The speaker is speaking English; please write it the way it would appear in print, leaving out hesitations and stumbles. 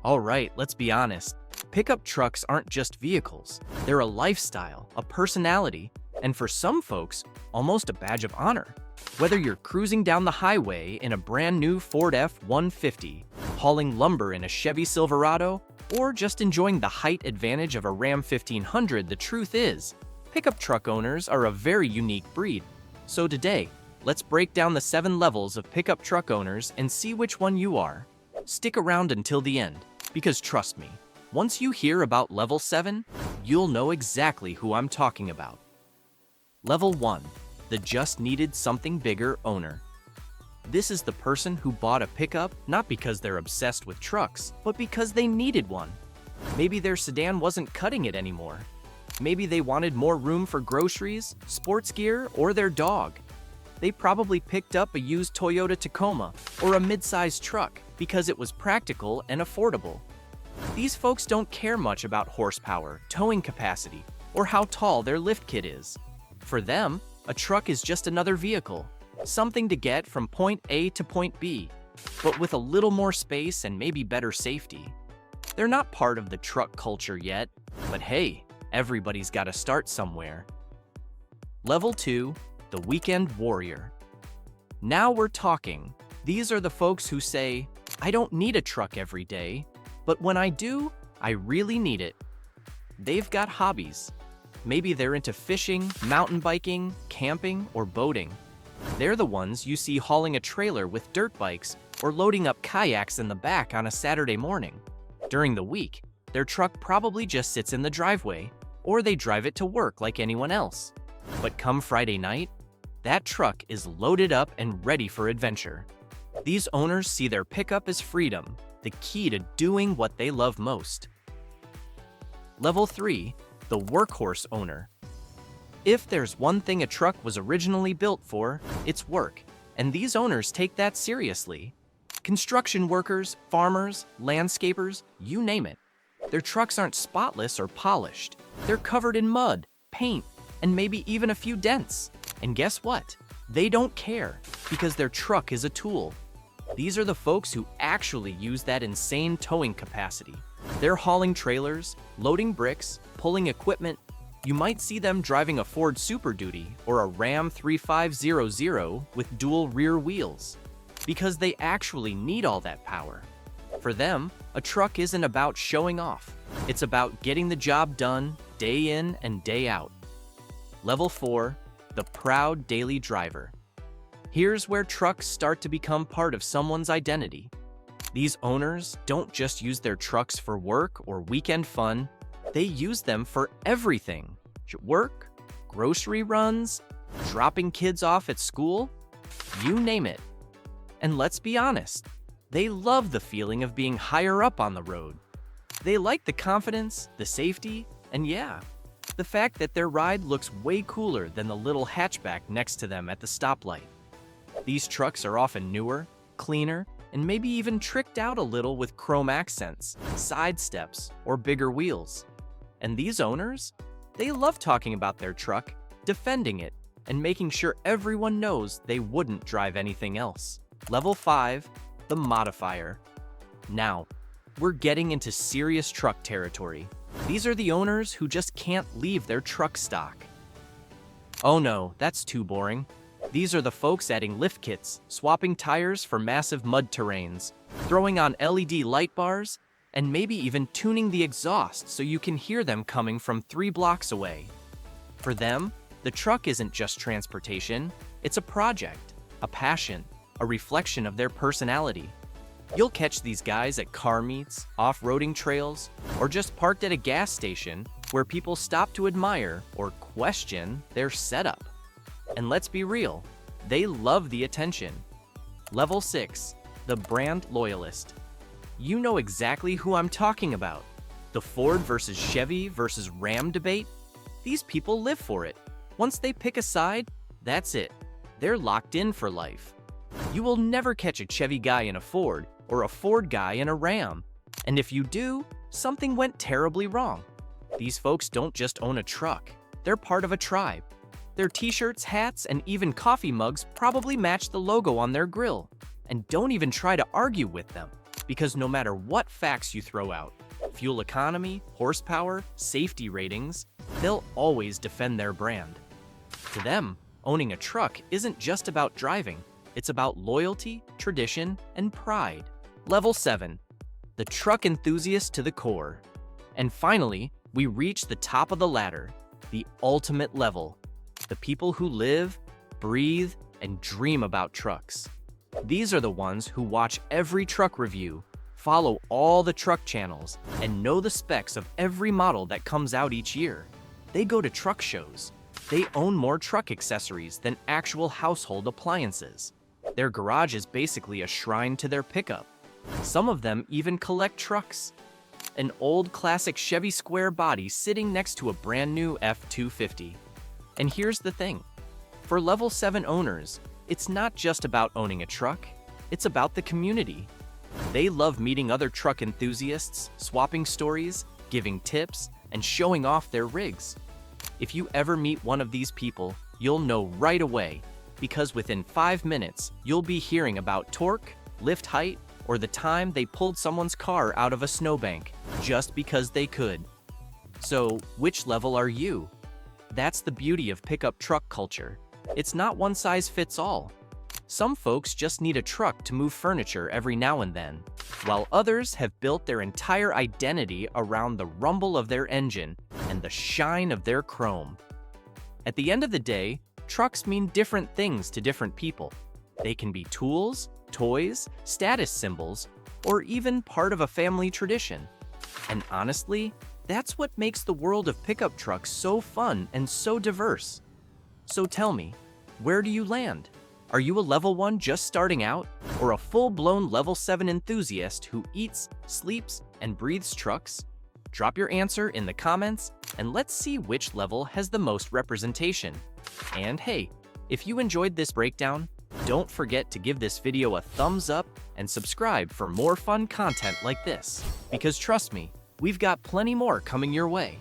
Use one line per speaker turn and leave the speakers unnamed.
Alright, let's be honest. Pickup trucks aren't just vehicles. They're a lifestyle, a personality, and for some folks, almost a badge of honor. Whether you're cruising down the highway in a brand new Ford F-150, hauling lumber in a Chevy Silverado, or just enjoying the height advantage of a Ram 1500, the truth is, pickup truck owners are a very unique breed. So today, let's break down the 7 levels of pickup truck owners and see which one you are. Stick around until the end, because trust me, once you hear about level 7, you'll know exactly who I'm talking about. Level 1. The just needed something bigger owner. This is the person who bought a pickup not because they're obsessed with trucks, but because they needed one. Maybe their sedan wasn't cutting it anymore. Maybe they wanted more room for groceries, sports gear, or their dog. They probably picked up a used Toyota Tacoma or a mid-sized truck because it was practical and affordable. These folks don't care much about horsepower, towing capacity, or how tall their lift kit is. For them, a truck is just another vehicle, something to get from point A to point B, but with a little more space and maybe better safety. They're not part of the truck culture yet, but hey, everybody's got to start somewhere. Level 2. The weekend warrior. Now we're talking. These are the folks who say, I don't need a truck every day, but when I do, I really need it. They've got hobbies. Maybe they're into fishing, mountain biking, camping, or boating. They're the ones you see hauling a trailer with dirt bikes or loading up kayaks in the back on a Saturday morning. During the week, their truck probably just sits in the driveway, or they drive it to work like anyone else. But come Friday night, that truck is loaded up and ready for adventure. These owners see their pickup as freedom, the key to doing what they love most. Level 3. The workhorse owner. If there's one thing a truck was originally built for, it's work, and these owners take that seriously. Construction workers, farmers, landscapers, you name it. Their trucks aren't spotless or polished. They're covered in mud, paint, and maybe even a few dents. And guess what? They don't care, because their truck is a tool. These are the folks who actually use that insane towing capacity. They're hauling trailers, loading bricks, pulling equipment. You might see them driving a Ford Super Duty or a Ram 3500 with dual rear wheels, because they actually need all that power. For them, a truck isn't about showing off. It's about getting the job done day in and day out. Level 4. The proud daily driver. Here's where trucks start to become part of someone's identity. These owners don't just use their trucks for work or weekend fun. They use them for everything. Work, grocery runs, dropping kids off at school, you name it. And let's be honest, they love the feeling of being higher up on the road. They like the confidence, the safety, and yeah, the fact that their ride looks way cooler than the little hatchback next to them at the stoplight. These trucks are often newer, cleaner, and maybe even tricked out a little with chrome accents, side steps, or bigger wheels. And these owners, they love talking about their truck, defending it, and making sure everyone knows they wouldn't drive anything else. Level 5. The modifier. Now, we're getting into serious truck territory. These are the owners who just can't leave their truck stock. Oh no, that's too boring. These are the folks adding lift kits, swapping tires for massive mud terrains, throwing on LED light bars, and maybe even tuning the exhaust so you can hear them coming from 3 blocks away. For them, the truck isn't just transportation, it's a project, a passion, a reflection of their personality. You'll catch these guys at car meets, off-roading trails, or just parked at a gas station where people stop to admire or question their setup. And let's be real, they love the attention. Level 6. The brand loyalist. You know exactly who I'm talking about. The Ford versus Chevy versus Ram debate? These people live for it. Once they pick a side, that's it. They're locked in for life. You will never catch a Chevy guy in a Ford or a Ford guy in a Ram. And if you do, something went terribly wrong. These folks don't just own a truck. They're part of a tribe. Their t-shirts, hats, and even coffee mugs probably match the logo on their grill. And don't even try to argue with them. Because no matter what facts you throw out, fuel economy, horsepower, safety ratings, they'll always defend their brand. To them, owning a truck isn't just about driving, it's about loyalty, tradition, and pride. Level 7. The truck enthusiast to the core. And finally, we reach the top of the ladder, the ultimate level. The people who live, breathe, and dream about trucks. These are the ones who watch every truck review, follow all the truck channels, and know the specs of every model that comes out each year. They go to truck shows. They own more truck accessories than actual household appliances. Their garage is basically a shrine to their pickup. Some of them even collect trucks. An old classic Chevy square body sitting next to a brand new F-250. And here's the thing. For Level 7 owners, it's not just about owning a truck, it's about the community. They love meeting other truck enthusiasts, swapping stories, giving tips, and showing off their rigs. If you ever meet one of these people, you'll know right away, because within 5 minutes, you'll be hearing about torque, lift height, or the time they pulled someone's car out of a snowbank just because they could. So, which level are you? That's the beauty of pickup truck culture. It's not one size fits all. Some folks just need a truck to move furniture every now and then, while others have built their entire identity around the rumble of their engine and the shine of their chrome. At the end of the day, trucks mean different things to different people. They can be tools, toys, status symbols, or even part of a family tradition. And honestly, that's what makes the world of pickup trucks so fun and so diverse. So tell me, where do you land? Are you a Level 1 just starting out, or a full-blown Level 7 enthusiast who eats, sleeps, and breathes trucks? Drop your answer in the comments, and let's see which level has the most representation. And hey, if you enjoyed this breakdown, don't forget to give this video a thumbs up and subscribe for more fun content like this. Because trust me, we've got plenty more coming your way.